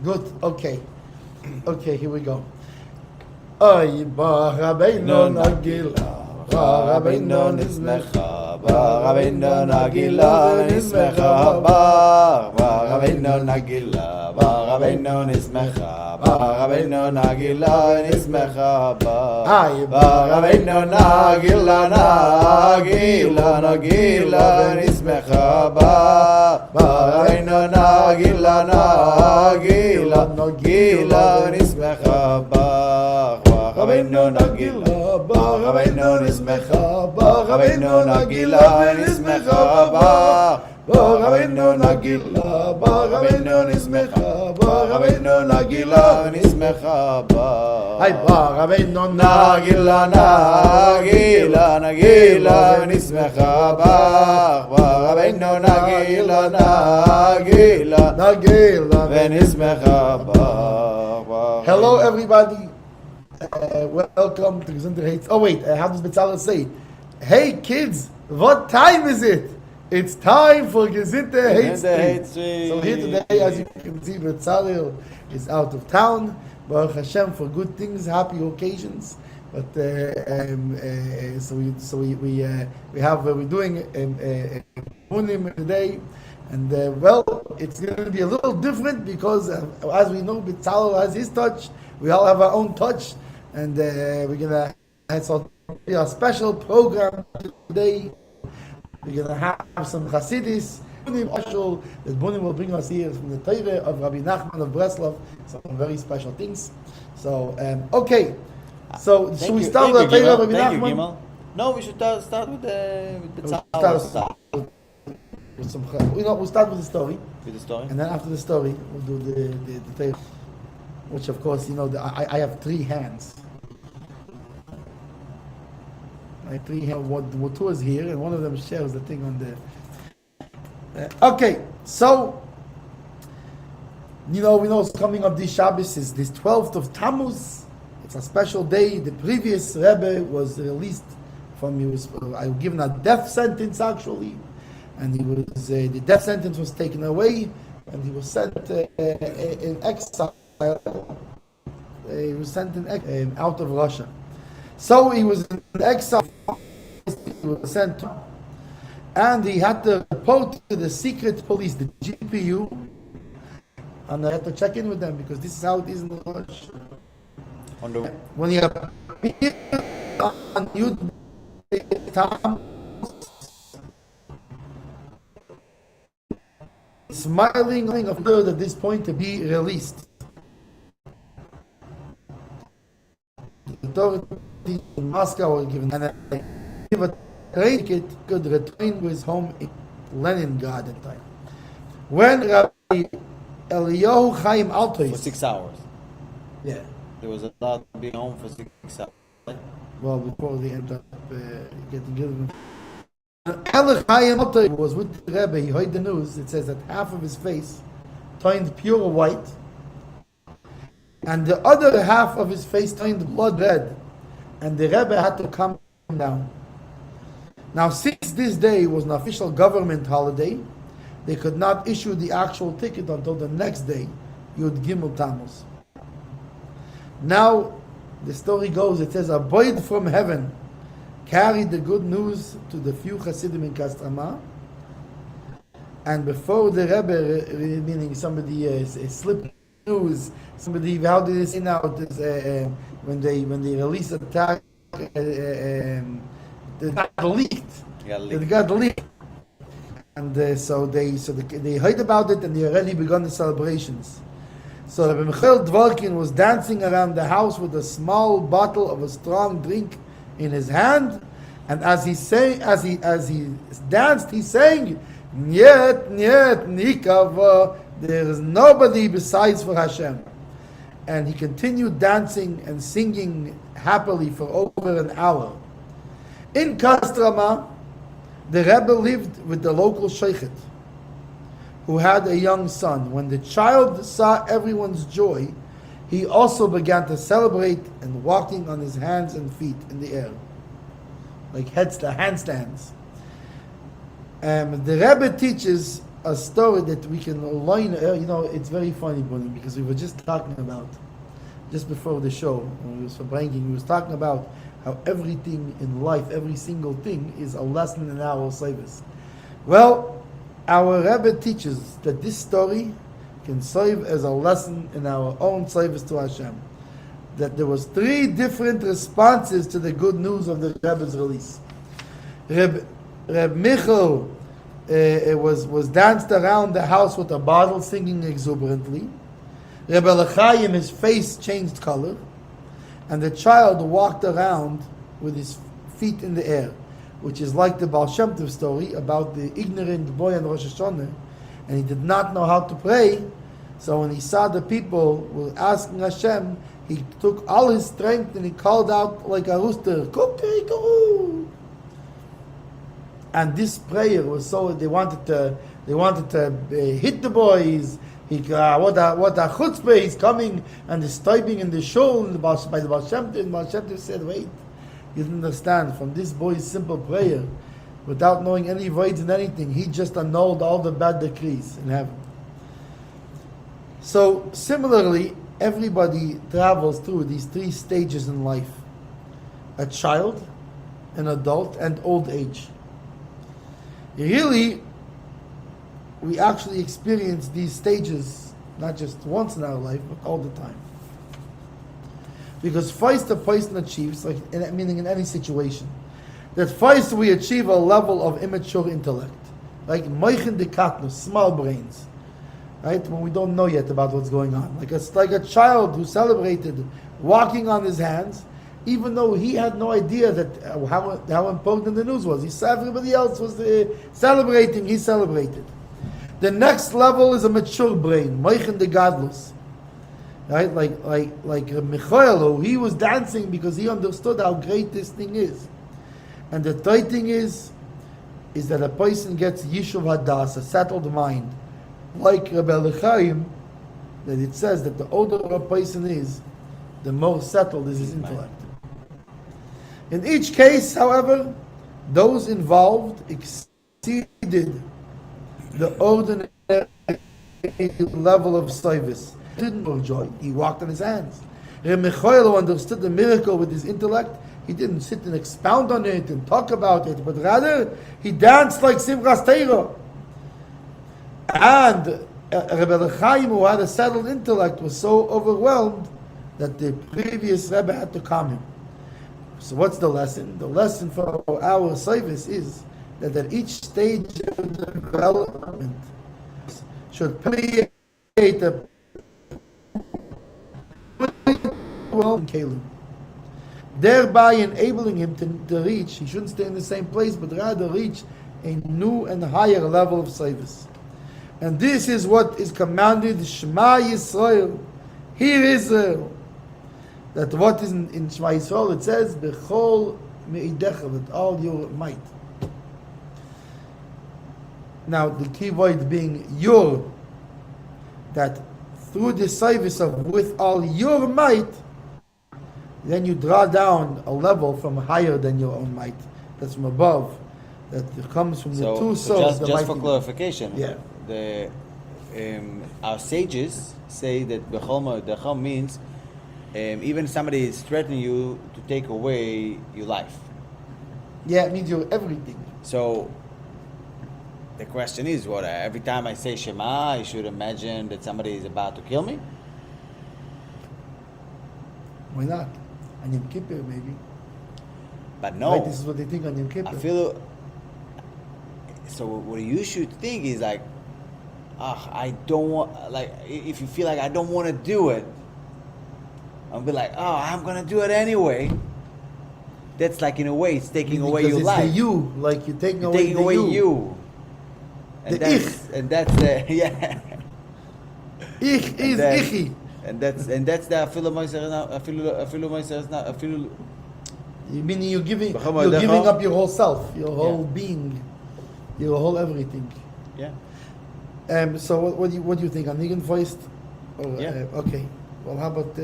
Good. Okay. Okay, here we go. Oy ba Rabbeinu Nagila, ba Rabbeinu Nizmecha, ba Rabbeinu Nagila Nizmecha, ba Rabbeinu Nagila, ba Rabbeinu Nizmecha, ba Rabbeinu Nagila Nizmecha, ba Rabbeinu Nagila Nagila Nagila Nizmecha, ba Rabbeinu Nagila Nagila Nagila Nizmecha, ba Rabbeinu Nagila, ba Rabbeinu Nizmecha, ba Rabbeinu Nagila Nizmecha, ba Rabbeinu Nagila, ba Rabbeinu Nizmecha, ba Rabbeinu Nagila Nizmecha, ba Rabbeinu Nagila Nagila Nagila Nizmecha, ba Rabbeinu Nagila Nagila Nagila Nizmecha, ba. Hello, everybody. Welcome to Gezintahait. Oh wait, how does Betzalel say? Hey kids, what time is it? It's time for Gezintahait Street. So here today, as you can see, Betzalel is out of town. Baruch Hashem for good things, happy occasions. But we're doing Munim today, and it's going to be a little different because as we know, Betzalel has his touch. We all have our own touch, and we're going to have a special program today. We're going to have some Chassidus. Hershel, that Bunim will bring us here from the Torah of Rabbi Nachman of Breslov, some very special things. So, okay. So, should we start with the Torah of Rabbi Nachman? No, we should start with the We'll start with the story. With the story? And then after the story, we'll do the Torah. Which, of course, I have three hands. My three hands, what two is here, and one of them shares the thing on the... okay, so, we know it's coming up this Shabbos is this 12th of Tammuz. It's a special day. The previous Rebbe was released he was given a death sentence actually, and the death sentence was taken away, and he was sent in exile. He was sent out of Russia. So he was in exile. He was sent, and he had to report to the secret police, the GPU, and I had to check in with them because this is how it is in Russia. When you appear on YouTube, smiling of good at this point to be released. The authorities in Moscow were given and give a train ticket could return to his home in Leningrad at the time. When Rabbi Eliyahu Chaim Altois for 6 hours. Yeah. There was allowed to be home for 6 hours. Well, before they ended up getting given. Eli Chaim Altois was with the Rebbe. He heard the news. It says that half of his face turned pure white, and the other half of his face turned blood red, and the Rebbe had to calm him down. Now, since this day was an official government holiday, they could not issue the actual ticket until the next day, Yud Gimel Tammuz. Now, the story goes, it says, a bird from heaven carried the good news to the few Chassidim in Kastrama, and before the Rebbe, meaning somebody slipped news, somebody, how did they say now, when they released the tag, it got leaked. It got leaked. And so they heard about it, and they already begun the celebrations. So Rabbi Michael Dvorkin was dancing around the house with a small bottle of a strong drink in his hand, and as he danced, he sang, "Niet, niet, nikava." There is nobody besides for Hashem. And he continued dancing and singing happily for over an hour. In Kastrama, the Rebbe lived with the local sheikhet, who had a young son. When the child saw everyone's joy, he also began to celebrate and walking on his hands and feet in the air, like handstands. The Rebbe teaches a story that we can learn. It's very funny, Bunny, because we were just talking about, just before the show, when we was bringing, we was talking about how everything in life, every single thing, is a lesson in our service. Well, our Rebbe teaches that this story can serve as a lesson in our own service to Hashem. That there was 3 different responses to the good news of the Rebbe's release. Reb Michal was danced around the house with a bottle, singing exuberantly. Rebbe L'chaim, his face changed color, and the child walked around with his feet in the air, which is like the Baal Shem Tov story about the ignorant boy on Rosh Hashanah, and he did not know how to pray. So when he saw the people were asking Hashem, he took all his strength and he called out like a rooster, "Kukurikuru!" And this prayer was so they wanted to hit the boys. What a chutzpah, he's coming and he's typing in the shul by the Baal Shem Tov. And Baal Shem Tov said, "Wait, you didn't understand. From this boy's simple prayer, without knowing any words and anything, he just annulled all the bad decrees in heaven." So similarly, everybody travels through these 3 stages in life: a child, an adult, and old age. Really, we actually experience these stages not just once in our life, but all the time. Because first a person achieves, meaning in any situation, that first we achieve a level of immature intellect, like moichin dekatnus, small brains, right? When we don't know yet about what's going on. It's like a child who celebrated walking on his hands, even though he had no idea that how important the news was. He saw everybody else was celebrating, he celebrated. The next level is a mature brain, moichin de gadlus, right? Like Michael, he was dancing because he understood how great this thing is. And the third thing is that a person gets yishuv hadas, a settled mind, like Rebbe L'chaim, that it says that the older a person is, the more settled is his intellect. In each case, however, those involved exceeded the ordinary level of service. He didn't enjoy. He walked on his hands. Reb Michael understood the miracle with his intellect. He didn't sit and expound on it and talk about it, but rather he danced like Simchas Torah. And Rebbe L'chaim, who had a settled intellect, was so overwhelmed that the previous Rebbe had to calm him. So what's the lesson? The lesson for our service is that at each stage of development should create a thereby enabling him to reach, he shouldn't stay in the same place, but rather reach a new and higher level of service. And this is what is commanded, Shema Yisrael, hear Israel. That what is in Shema Yisrael, it says, Bechol me'idecha, with all your might. Now, the key word being your, that through the service of with all your might, then you draw down a level from higher than your own might. That's from above. That comes from the two souls. Just for clarification, yeah. Our sages say that Bechol me'idecha means even somebody is threatening you to take away your life. Yeah, it means you're everything. So the question is, what? Every time I say Shema, I should imagine that somebody is about to kill me? Why not? On Yom Kippur, maybe. But no. Right, this is what they think on Yom Kippur. I feel. So what you should think is like, I don't want. Like, if you feel like I don't want to do it, I'll be like, I'm gonna do it anyway. That's like, in a way, it's taking away your life. Because it's the you, like you're taking away you. And that's the yeah. Ich is ichi. And that's the afilu moiser now. Meaning you're giving up your whole self, your whole being, your whole everything. Yeah. So what do you think? Anigan first? Yeah. Okay. Well, how about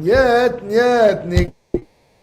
yet Nick?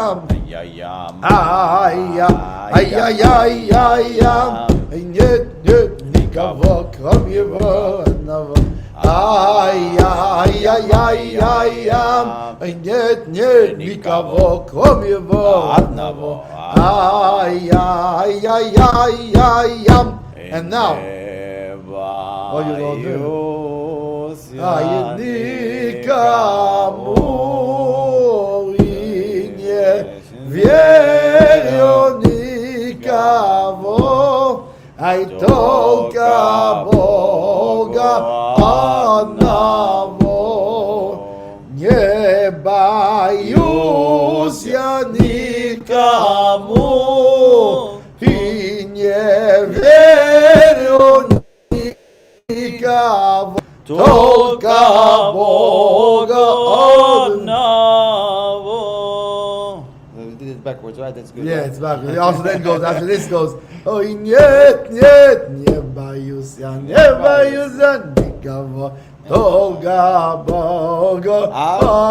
Ayayam. Ayayayayam. Нет, нет, никого, кроме его одного. Ай-яй-яй-яй-ям, нет, нет, никого, кроме его одного. Ай-яй-яй-яй-ям. And now, what you gonna do? Никому не верю никого. Ай, только Бога одного. Не боюсь я никому и не верю никого. Только Бога одного. We did it backwards, right? That's good. Yeah, it's backwards. Also then goes, after this goes, oh, нет, нет, не боюсь я никого, только Бога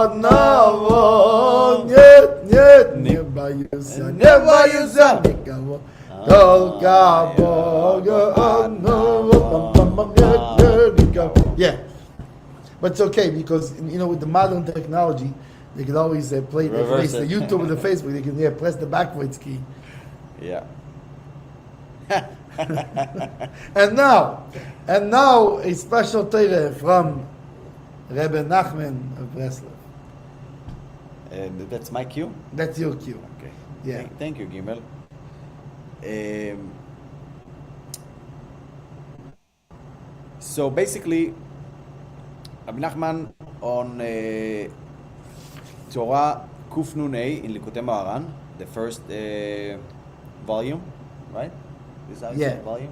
одного. Нет, нет, не боюсь я никого, только Бога одного. Yeah, but it's okay because with the modern technology, they can always play the YouTube and the Facebook. They can press the backwards key. Yeah. And now a special Torah from Rebbe Nachman of Breslov. And that's my cue? That's your cue. Okay. Yeah. Thank you, Gimel. So basically, Rabbi Nachman on Torah Kuf Nun A in Likutei Moharan, the first volume, right? Is that Yeah. volume?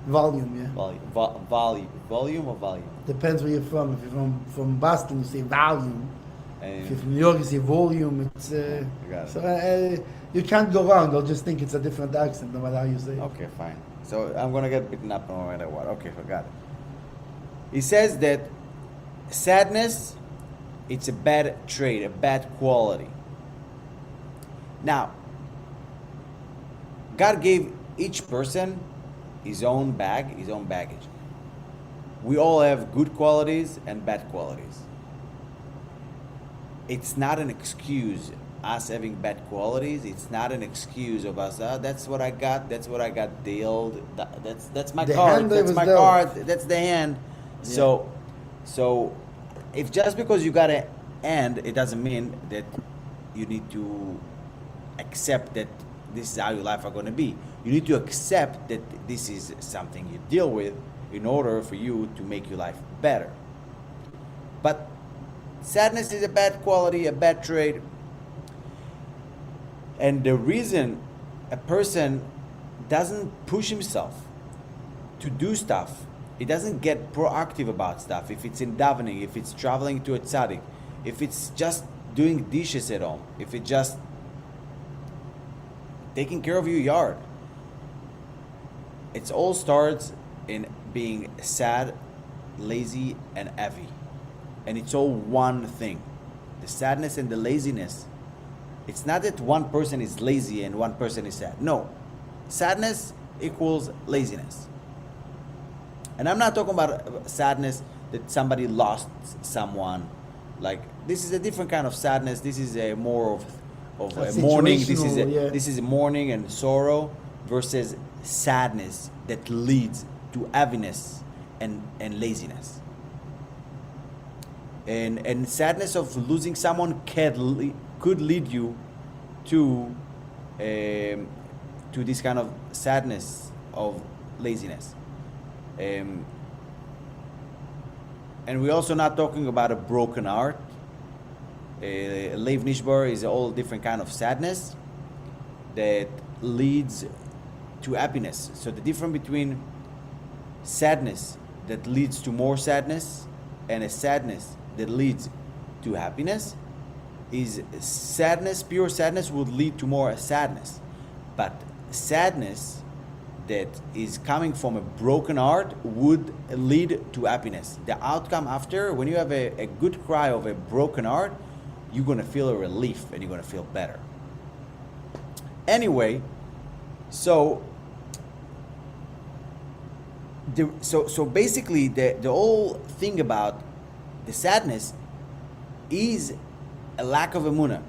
Volume, yeah. Volume or volume? Depends where you're from. If you're from Boston, you say volume. And If you're from New York, you say volume. It's got it. so you can't go wrong. They'll just think it's a different accent, no matter how you say it. Okay, fine. So I'm gonna get beaten up no matter what. Okay, forgot it. He says that sadness, it's a bad trait, a bad quality. Now, God gave each person his own bag, his own baggage. We all have good qualities and bad qualities. It's not an excuse, us having bad qualities. It's not an excuse of us. That's what I got. That's what I got dealt. That's my The card. hand that That's was my dealt. card. That's the hand. Yeah. So, if just because you got an hand, it doesn't mean that you need to accept that this is how your life are going to be. You need to accept that this is something you deal with in order for you to make your life better. But sadness is a bad quality, a bad trait. And the reason a person doesn't push himself to do stuff, he doesn't get proactive about stuff, if it's in davening, if it's traveling to a tzaddik, if it's just doing dishes at home, if it's just taking care of your yard. It all starts in being sad, lazy, and heavy. And it's all one thing. The sadness and the laziness. It's not that one person is lazy and one person is sad. No. Sadness equals laziness. And I'm not talking about sadness that somebody lost someone. Like, this is a different kind of sadness. This is a more mourning. Situational, This is mourning and sorrow versus sadness that leads to heaviness and laziness. And sadness of losing someone could lead you to this kind of sadness of laziness. And we're also not talking about a broken heart. Lev Nishbar is a whole different kind of sadness that leads to happiness. So the difference between sadness that leads to more sadness and a sadness that leads to happiness is sadness, pure sadness would lead to more sadness. But sadness that is coming from a broken heart would lead to happiness. The outcome after, when you have a good cry of a broken heart, you're going to feel a relief and you're going to feel better. Anyway, so basically the whole thing about the sadness is a lack of emunah.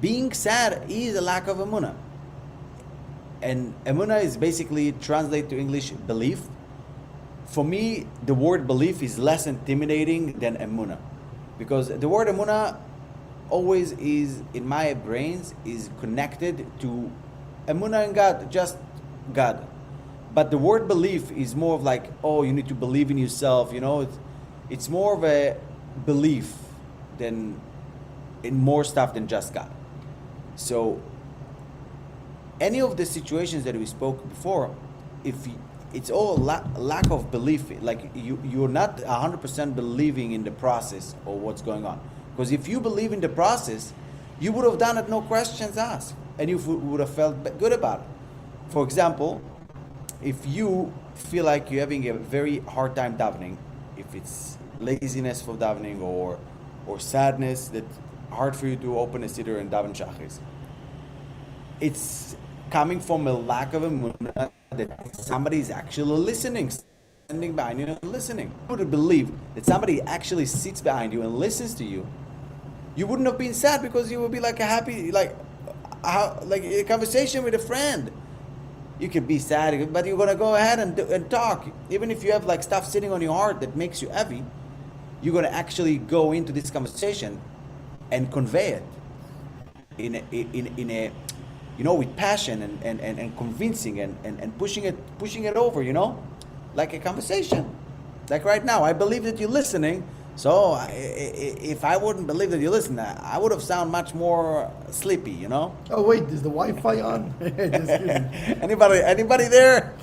Being sad is a lack of emunah. And emunah is basically translated to English belief. For me, the word belief is less intimidating than emunah, because the word emunah always is, in my brains, is connected to emunah in God, just God. But the word belief is more of like, oh, you need to believe in yourself, you know. It's more of a belief than in more stuff than just God. So any of the situations that we spoke before, it's all lack of belief, like you're not 100% believing in the process or what's going on. Because if you believe in the process, you would have done it, no questions asked, and you would have felt good about it. For example, if you feel like you're having a very hard time davening, if it's laziness for davening or sadness that hard for you to open a siddur and daven shachris, it's coming from a lack of emunah that somebody is actually listening, standing behind you and listening. You would believe that somebody actually sits behind you and listens to you. You wouldn't have been sad, because you would be like a happy, like a conversation with a friend. You could be sad, but you're gonna go ahead and talk, even if you have like stuff sitting on your heart that makes you heavy. You're gonna actually go into this conversation and convey it in a you know, with passion and convincing and pushing it over, you know, like a conversation. Like right now, I believe that you're listening. So if I wouldn't believe that you're listening, I would have sound much more sleepy, you know. Oh wait, is the Wi-Fi on? Just kidding. Anybody there?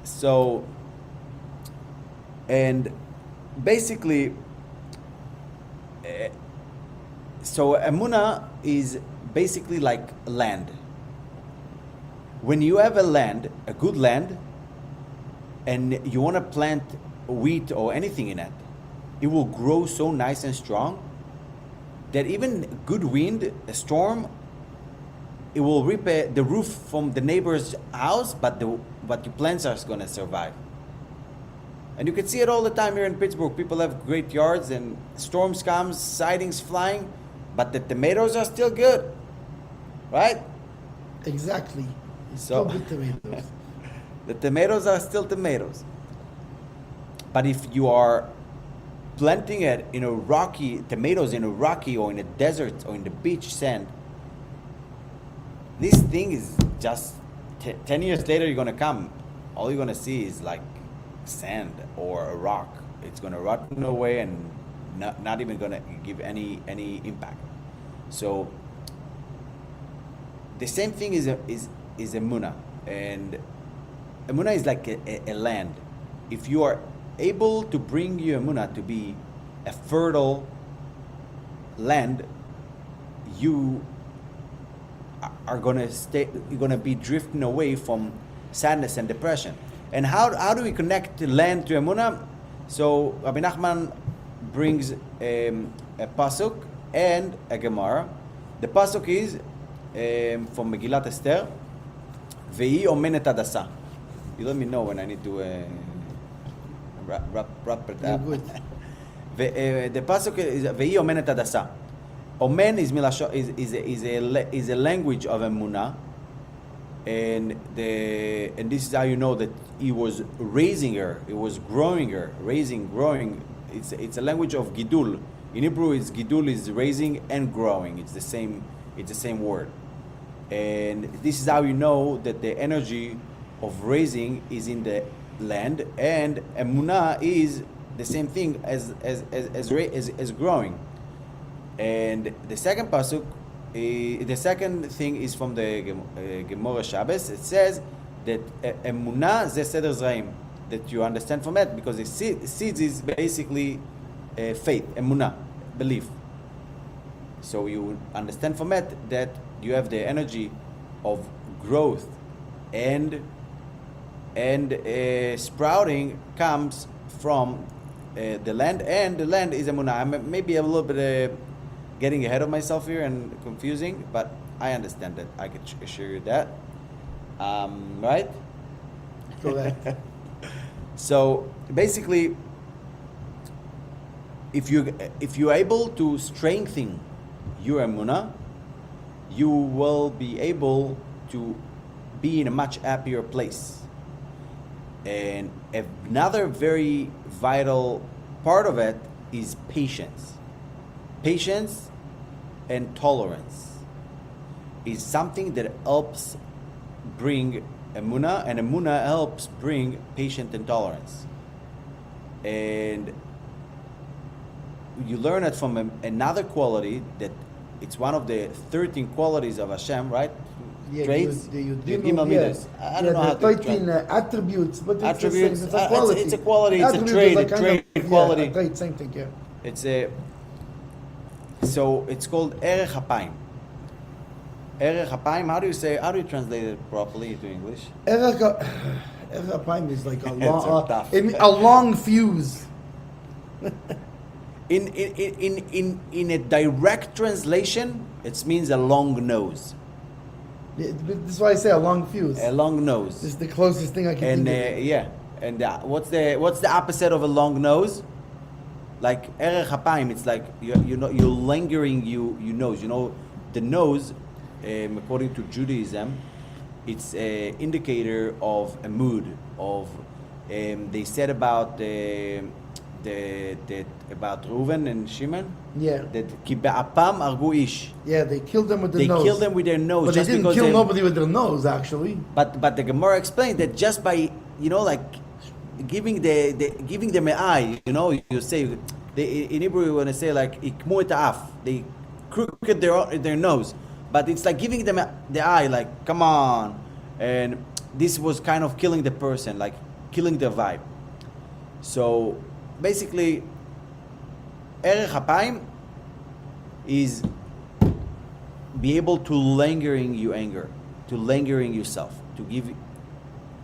So, and basically, so emunah is basically like land. When you have a good land, and you want to plant wheat or anything in it, it will grow so nice and strong that even good wind, a storm, it will rip the roof from the neighbor's house, but your plants are going to survive. And you can see it all the time here in Pittsburgh. People have great yards, and storms come, sidings flying, but the tomatoes are still good, right? Exactly. It's So- still good tomatoes. The tomatoes are still tomatoes. But if you are planting it in a rocky, tomatoes in a rocky or in a desert or in the beach sand, this thing is just 10 years later, you're going to come. All you're going to see is like sand or a rock. It's going to rot away and not even going to give any impact. So the same thing is emunah. And emunah is like a land. If you are able to bring your emunah to be a fertile land, you are gonna stay. You're gonna be drifting away from sadness and depression. And how do we connect the land to emunah? So Rabbi Nachman brings a pasuk and a gemara. The pasuk is from Megillat Esther. Ve'i omenet adasa. You let me know when I need to wrap it You're up. good. The pasuk is ve'i omenet adasa. Omen is a language of emunah, and this is how you know that he was raising her. It was growing her, growing. It's a language of gidul. In Hebrew, gidul is raising and growing. It's the same word, and this is how you know that the energy of raising is in the land, and emunah is the same thing as growing. And the second pasuk, the second thing is from the Gemara Shabbos. It says that emunah ze seder zraim, that you understand from it, because the seeds is basically faith, emunah, belief. So you understand from it that you have the energy of growth and sprouting comes from the land, and the land is emunah. I'm maybe a little bit getting ahead of myself here and confusing, but I understand that. I can assure you that. Right? Correct. So basically, if you're able to strengthen your emunah, you will be able to be in a much happier place. And another very vital part of it is patience. Patience and tolerance is something that helps bring emunah, and emunah helps bring patience and tolerance. And you learn it from another quality that it's one of the 13 qualities of Hashem, right? Yeah, Traits. you Email me this. I don't know how to 13 attributes, but attributes. It's a quality. It's a quality. It's a Attribute trait. is Quality. Yeah, a trait, same thing. Yeah. It's a. So it's called erech hapayim. Erech hapayim. How do you translate it properly into English? Erech hapayim is like a It's long, tough. a long fuse. In a direct translation, it means a long nose. This is why I say a long fuse. A long nose. This is the closest thing I can think of. Yeah. And what's the opposite of a long nose? Like erech hapayim, it's like you're lingering you nose. You know, the nose, according to Judaism, it's an indicator of a mood. Of they said about about Reuven and Shimon. Yeah. That ki be'apam argu ish. Yeah, they killed them with their They nose. killed them with their nose. But just they didn't because kill nobody with their nose, actually. But the Gemara explained that just by like giving them an eye, you say in Hebrew you want to say like ikmu et ha'af, they crooked their nose, but it's like giving them the eye, like come on, and this was kind of killing the person, like killing the vibe. So basically, erech hapayim is be able to lingering your anger, to lingering yourself, to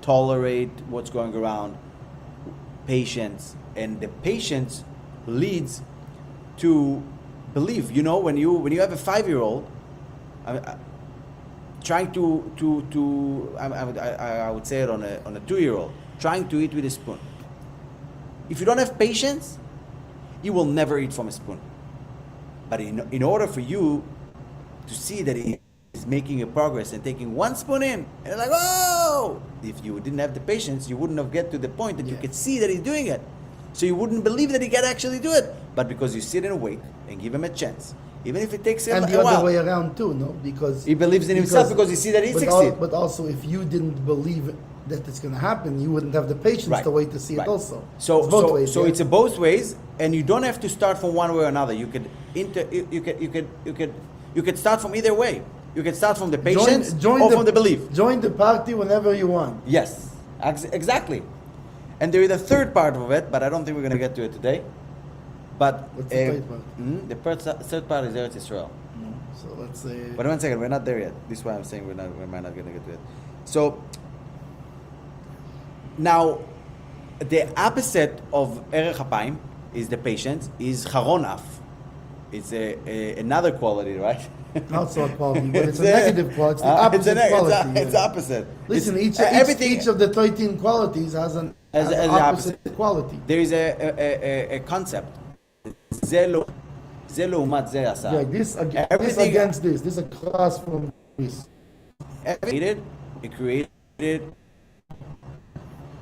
tolerate what's going around, patience, and the patience leads to belief. When you have a 5-year-old, trying to I would say it on a 2-year-old, trying to eat with a spoon. If you don't have patience, you will never eat from a spoon. But in order for you to see that he is making a progress and taking one spoon in, and you're like, oh! If you didn't have the patience, you wouldn't have get to the point that you could see that he's doing it. So you wouldn't believe that he can actually do it. But because you sit and wait and give him a chance, even if it takes him a while. And the other way around too, no? Because he believes in himself because he sees that he succeeds. But also, if you didn't believe that it's going to happen, you wouldn't have the patience to wait to see it also. So it's both ways. So it's a both ways, and you don't have to start from one way or another. You could start from either way. You can start from the patience or from the belief. Join the party whenever you want. Yes, exactly. And there is a third part of it, but I don't think we're going to get to it today. But what's the third part? The third part is Eretz Yisrael. No. So let's say. But 1 second, we're not there yet. This is why I'm saying we might not going to get to it. So now, the opposite of erech hapayim is the patience. Is charonaf. It's another quality, right? Also a quality, but it's a negative quality. It's the opposite quality. It's opposite. Listen, each of the 13 qualities has an opposite quality. There is a concept. זה לעומת זה עשה. Yeah, this Everything- against this. This across from this. It created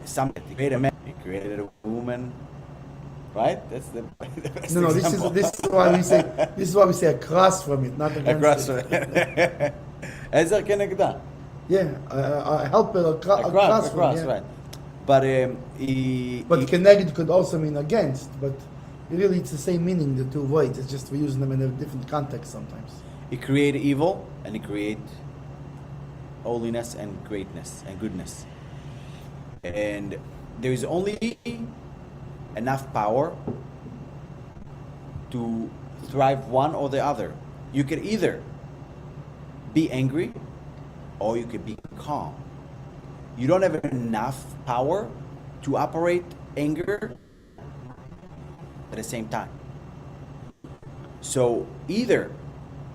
something. It created a man. It created a woman. Right? That's the best No, example. this is why we say across from it, not against across. it. עזר כנגדה. Yeah, help it across from, across, yeah. right. But But keneged could also mean against, but really it's the same meaning, the two words. It's just we're using them in a different context sometimes. he created evil and he created holiness and greatness and goodness. And there is only enough power to thrive one or the other. You could either be angry or you could be calm. You don't have enough power to operate anger at the same time. So either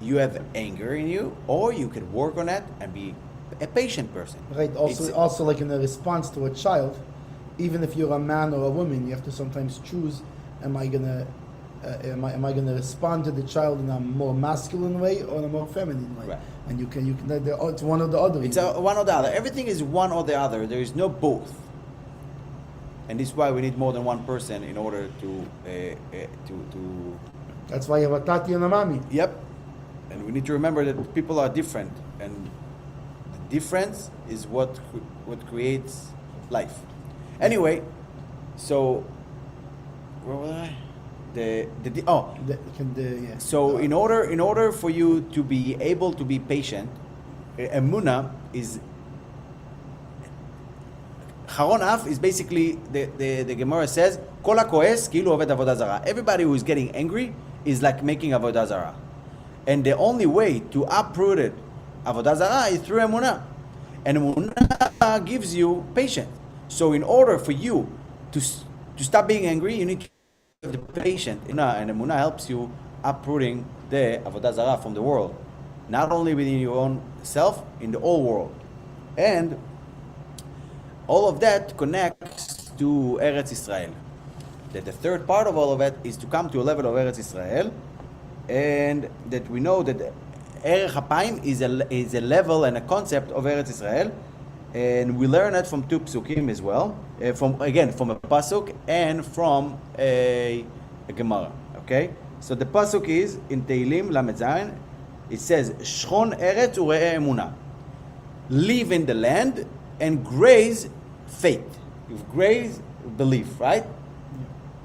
you have anger in you or you could work on it and be a patient person. Right. Also like in a response to a child, even if you're a man or a woman, you have to sometimes choose: am I gonna respond to the child in a more masculine way or in a more feminine way? Right. And you can it's one or the other. It's one or the other. Everything is one or the other. There is no both. And this is why we need more than one person in order to. That's why you have a tati and a mami. Yep. And we need to remember that people are different, and the difference is what creates life. Anyway, so where was I? So in order for you to be able to be patient, emunah is Charon Af is basically the Gemara says Kol hakoes kilu oved avodah zara. Everybody who is getting angry is like making avodah zara, and the only way to uproot it avodah zara is through emunah, and emunah gives you patience. So in order for you to stop being angry, you need to have the patient. And emunah helps you uprooting the avodah zara from the world, not only within your own self, in the whole world, and all of that connects to Eretz Israel. That the third part of all of it is to come to a level of Eretz Israel, and that we know that Erech HaPaim is a level and a concept of Eretz Israel, and we learn it from two psukim as well, from a pasuk and from a Gemara. Okay, so the pasuk is in Tehillim Lamed Zayin. It says, "Shchon Eretz ure'eh emunah," live in the land and graze faith. You graze belief, right?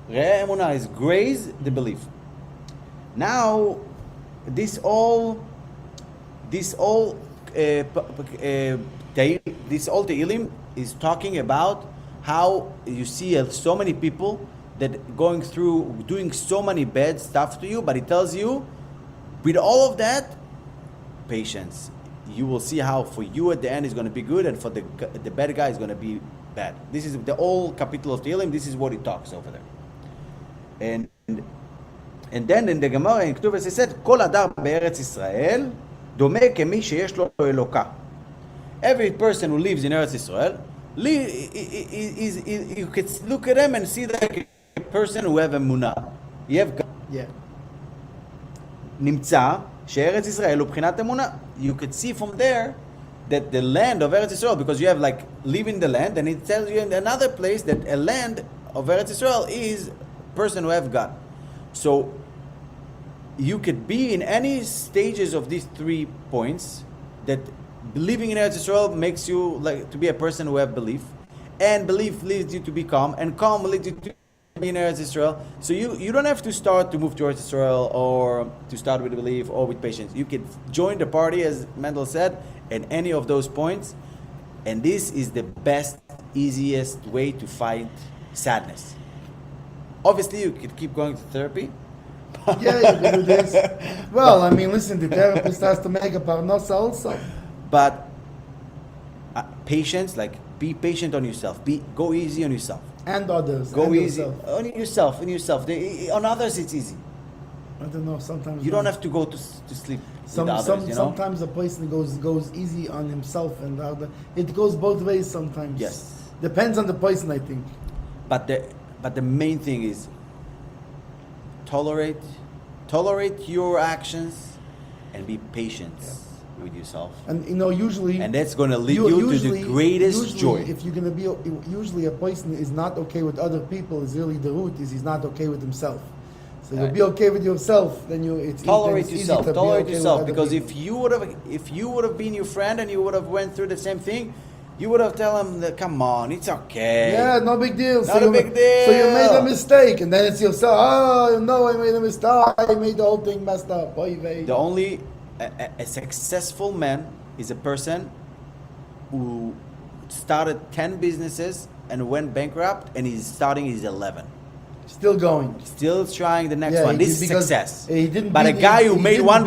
Re'eh emunah is graze the belief. Now, this all Tehillim is talking about how you see so many people that going through doing so many bad stuff to you, but it tells you, with all of that, patience. You will see how for you at the end is going to be good, and for the bad guy is going to be bad. This is the whole capital of Tehillim. This is what it talks over there. And then in the Gemara in Ketuvos it said, "Kol adam be'eretz Yisrael dome kemi sheyesh lo eloka." Every person who lives in Eretz Israel, you could look at them and see like a person who have emunah. You have God. Yeah. נמצא שארץ ישראל הוא בחינת אמונה. You could see from there that the land of Eretz Israel, because you have like live in the land, and it tells you in another place that a land of Eretz Israel is a person who have God. So you could be in any stages of these 3 points, that believing in Eretz Israel makes you like to be a person who have belief, and belief leads you to be calm, and calm leads you to be in Eretz Israel. So you don't have to start to move towards Israel or to start with belief or with patience. You can join the party, as Mendel said, at any of those points, and this is the best, easiest way to fight sadness. Obviously, you could keep going to therapy. Yeah, you can do this. Well, I mean, listen, the therapist has to make a parnasa also. But patience, like be patient on yourself. Go easy on yourself. And others. Go and easy yourself. on yourself. On others, it's easy. I don't know. Sometimes You don't have to go to sleep with others. You know? Sometimes a person goes easy on himself, and the other. It goes both ways sometimes. Yes. Depends on the person, I think. But the main thing is tolerate your actions, and be patient with yourself. And usually, and that's going to lead you to the greatest joy. If you're going to be, usually a person is not okay with other people. Is really the root is he's not okay with himself. So you'll be okay with yourself. Then tolerate yourself. Tolerate yourself, because people. if you would have been your friend and you would have went through the same thing, you would have tell him that, come on, it's okay. Yeah, no big deal. Not a big deal. So you made a mistake, and then it's yourself. Oh no, I made a mistake. I made the whole thing messed up. The only a successful man is a person who started 10 businesses and went bankrupt, and he's starting his 11. Still going. Still trying the next one. This is success. But a guy who made one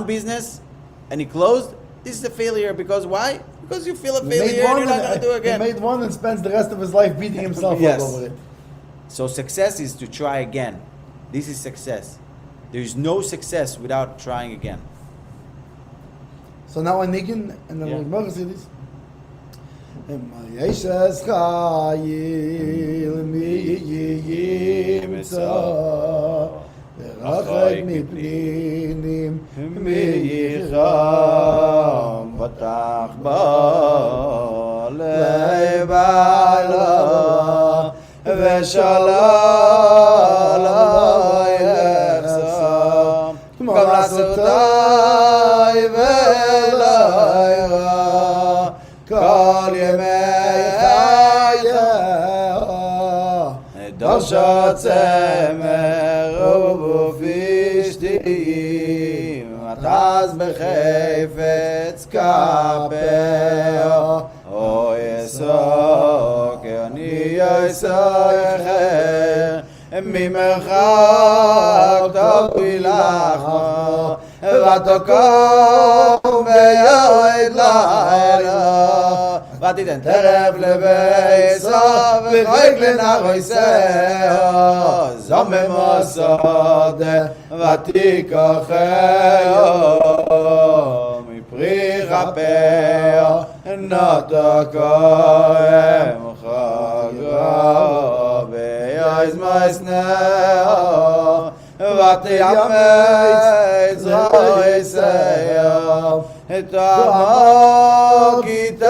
business, and he closed, this is a failure. Because why? Because you feel a failure and you're not going to do it again. He made one and spends the rest of his life beating himself up over it. So success is to try again. This is success. There is no success without trying again. So now I'm Niggin, and then we'll see this. ורחק מפנינים מייחם פתח בו לבעלה ושלל יחסם גם לעשותי ולעירה כל ימי חייהו דרשת צמר ובפשתים מטס בחפץ כפהו או יסוק אני יסייכר ממרחק תביא לך ותקום ביד לילה ותיתן טרף לביסו וחייק לנחויסהו זומם השדה ותיקחהו מפרי כפהו נתקם חגרו ויעז מסנהו ותיאמץ רויסהו תעמוק איתו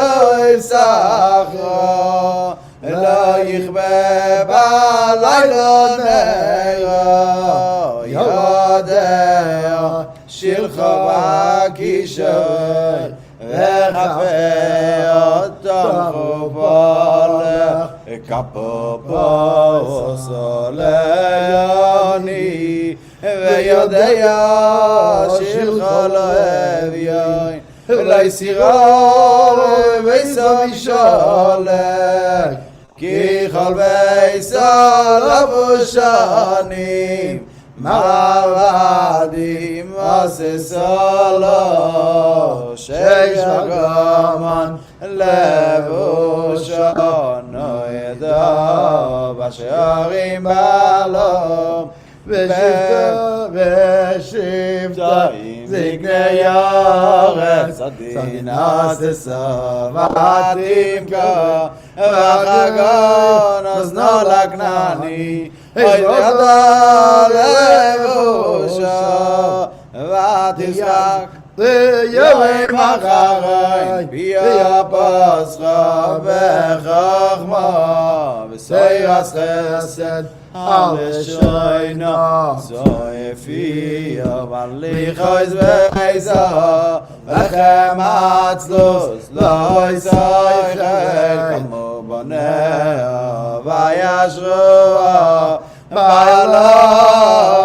סחרו לא יכבה בלילה נרו יודע שילך בקישוי וחפה תמכו בולך כפו בו סולני ויודע שילך לא אביין אולי סירה ביסו משולק כי כל ביסו לבושנים מעבדים אססו לו שגמן לבושנו ידע בשערים בעלום ושבטים זקני יורץ סדין אססו ותמכה וחגון אוזנו לכנעני ידע לבושו ותזרק לימים אחרי ביה פסחה בחכמה וסייס חסד על שוינו זויפיה וליחויס ואיסה וחמצלוס לא יסייכל כמו בניה וישרוה ויעלו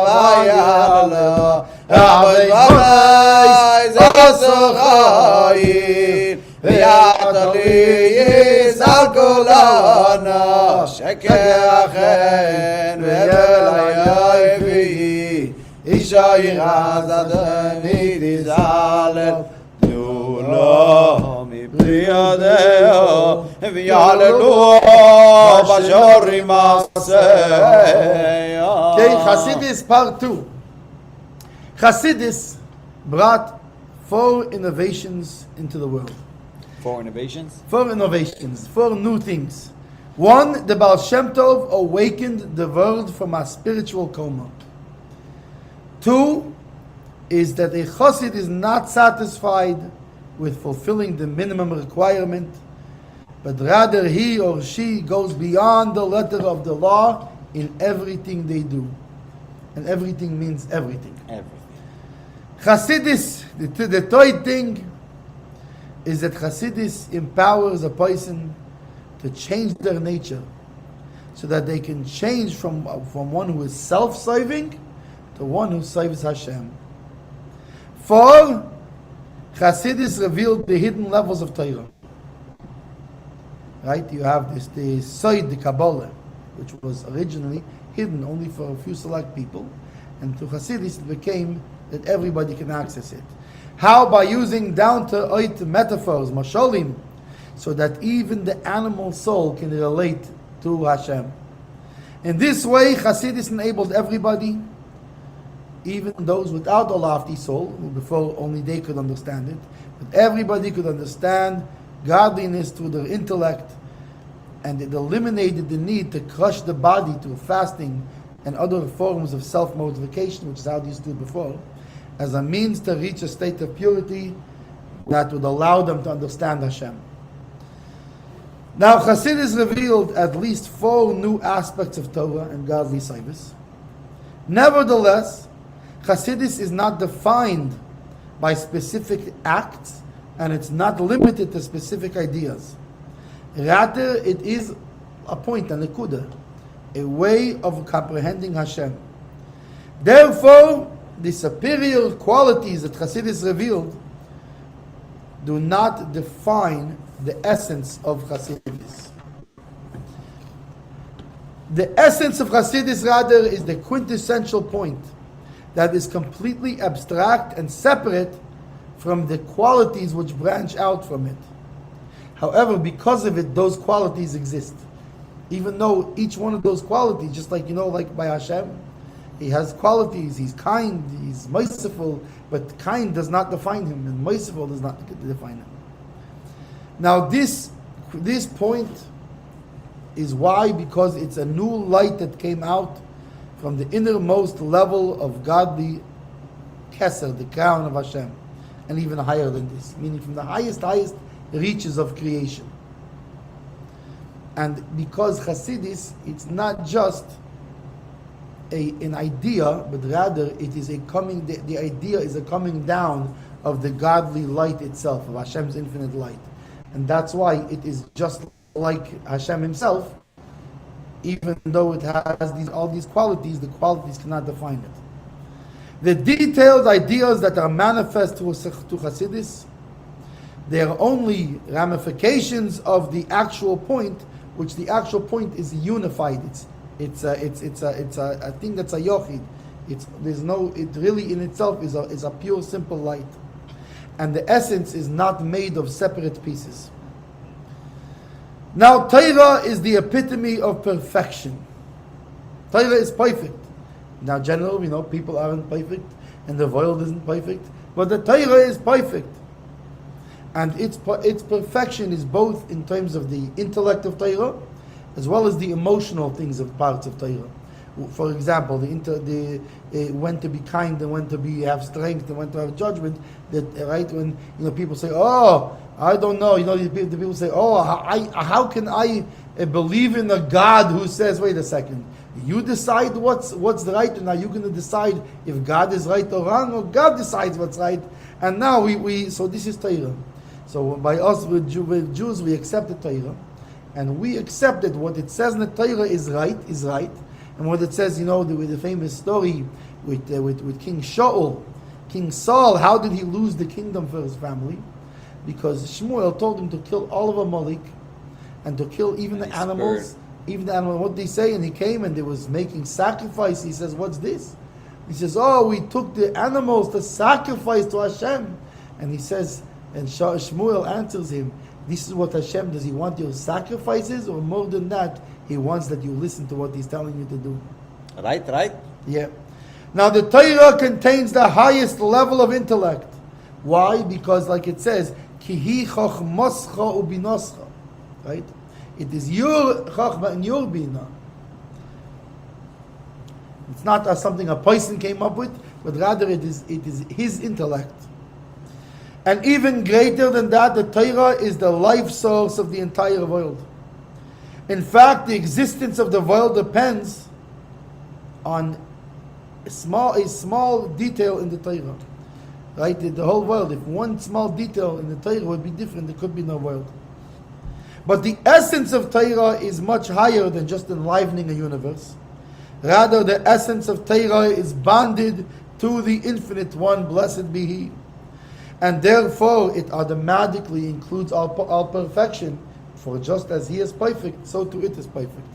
ויעלו עבד ובייס עשו חיים ויעתר לי יסל כולנו שקר חן וגלי יביא אישה ירז אדוני תזלל תנו לו מפרי ידהו ויעללו בשורים מעשיה. Okay, Chassidus part 2. Chassidus brought 4 innovations into the world. 4 innovations? 4 innovations, 4 new things. 1, the Baal Shem Tov awakened the world from a spiritual coma. Two is that a chassid is not satisfied with fulfilling the minimum requirement, but rather he or she goes beyond the letter of the law in everything they do. And everything means everything. Everything. Chassidus, the third thing, is that Chassidus empowers a person to change their nature so that they can change from one who is self-serving to one who serves Hashem. For Chassidus revealed the hidden levels of Torah. Right? You have the Sod, the Kabbalah, which was originally hidden only for a few select people, and through Chassidus it became that everybody can access it. How? By using down-to-earth metaphors, mashalim, so that even the animal soul can relate to Hashem. In this way, Chassidus enabled everybody, even those without a lofty soul, who before only they could understand it, but everybody could understand godliness through their intellect, and it eliminated the need to crush the body through fasting and other forms of self-mortification, which is how they used to do before, as a means to reach a state of purity that would allow them to understand Hashem. Now, Chassidus revealed at least 4 new aspects of Torah and godly service. Nevertheless, Chassidus is not defined by specific acts, and it's not limited to specific ideas. Rather, it is a point, a nekuda, a way of comprehending Hashem. Therefore, the superior qualities that Chassidus revealed do not define the essence of Chassidus. The essence of Chassidus, rather, is the quintessential point that is completely abstract and separate from the qualities which branch out from it. However, because of it, those qualities exist. Even though each one of those qualities, just like, like by Hashem, He has qualities, He's kind, He's merciful, but kind does not define Him, and merciful does not define Him. Now this point is why, because it's a new light that came out from the innermost level of godly Keser, the crown of Hashem, and even higher than this, meaning from the highest reaches of creation. And because Chassidus, it's not just an idea, but rather it is the idea is a coming down of the godly light itself, of Hashem's infinite light. And that's why it is just like Hashem Himself, even though it has all these qualities, the qualities cannot define it. The detailed ideas that are manifest to Chassidus, they are only ramifications of the actual point, which the actual point is unified. It's a thing that's a yochid. It really in itself is a pure, simple light, and the essence is not made of separate pieces. Now, Torah is the epitome of perfection. Torah is perfect. Now, generally, we know people aren't perfect, and the world isn't perfect, but the Torah is perfect. And its perfection is both in terms of the intellect of Torah, as well as the emotional things of parts of Torah. For example, when to be kind and when to have strength and when to have judgment. That right when people say, "Oh, I don't know," the people say, "Oh, how can I believe in a God who says?" Wait a second. You decide what's right, and now you're going to decide if God is right or wrong, or God decides what's right. And now so this is Torah. So by us with Jews, we accept the Torah, and we accept that what it says in the Torah is right, and what it says, with the famous story with King Shaul, King Saul, how did he lose the kingdom for his family? Because Shmuel told him to kill all of Amalek, and to kill even the animals. Even the animal, what they say, and he came and they was making sacrifice. He says, "What's this?" He says, "Oh, we took the animals to sacrifice to Hashem." And he says, and Shmuel answers him, "This is what Hashem does. He want your sacrifices, or more than that, He wants that you listen to what He's telling you to do." Right? Yeah. Now the Torah contains the highest level of intellect. Why? Because, like it says, "Kihi chochmoscha ubinoscha," right? It is your chachma and your bina. It's not something a person came up with, but rather it is his intellect. And even greater than that, the Torah is the life source of the entire world. In fact, the existence of the world depends on a small detail in the Torah. Right? The whole world, if one small detail in the Torah would be different, there could be no world. But the essence of Torah is much higher than just enlivening a universe. Rather, the essence of Torah is bonded to the Infinite One, blessed be He. And therefore, it automatically includes all perfection, for just as He is perfect, so too it is perfect.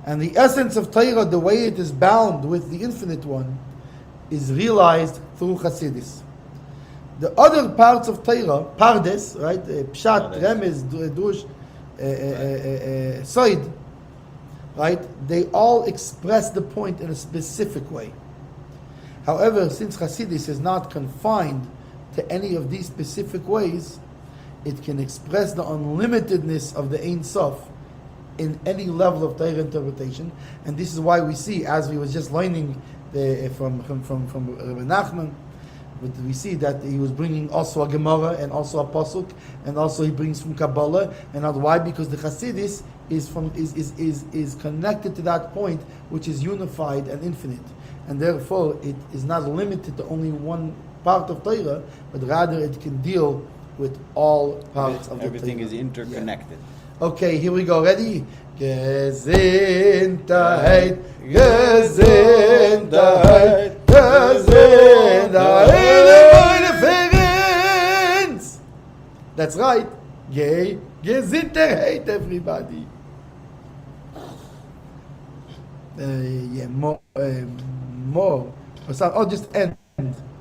And the essence of Torah, the way it is bound with the Infinite One, is realized through Chassidus. The other parts of Torah, Pardes, right, Pshat, Remez, Dush, Soid, right, they all express the point in a specific way. However, since Chassidus is not confined to any of these specific ways, it can express the unlimitedness of the Ein Sof in any level of Torah interpretation, and this is why we see, as we were just learning from Rebbe Nachman, but we see that he was bringing also a Gemara and also a Pasuk, and also he brings from Kabbalah. And why? Because the Chassidus is connected to that point, which is unified and infinite, and therefore it is not limited to only one part of Torah, but rather it can deal with all parts of the Torah. Everything is interconnected. Yeah. Okay, here we go. Ready? Gezintahait, Gezintahait, Gezintahait. That's right. Gezintahait, everybody. More. Or just end.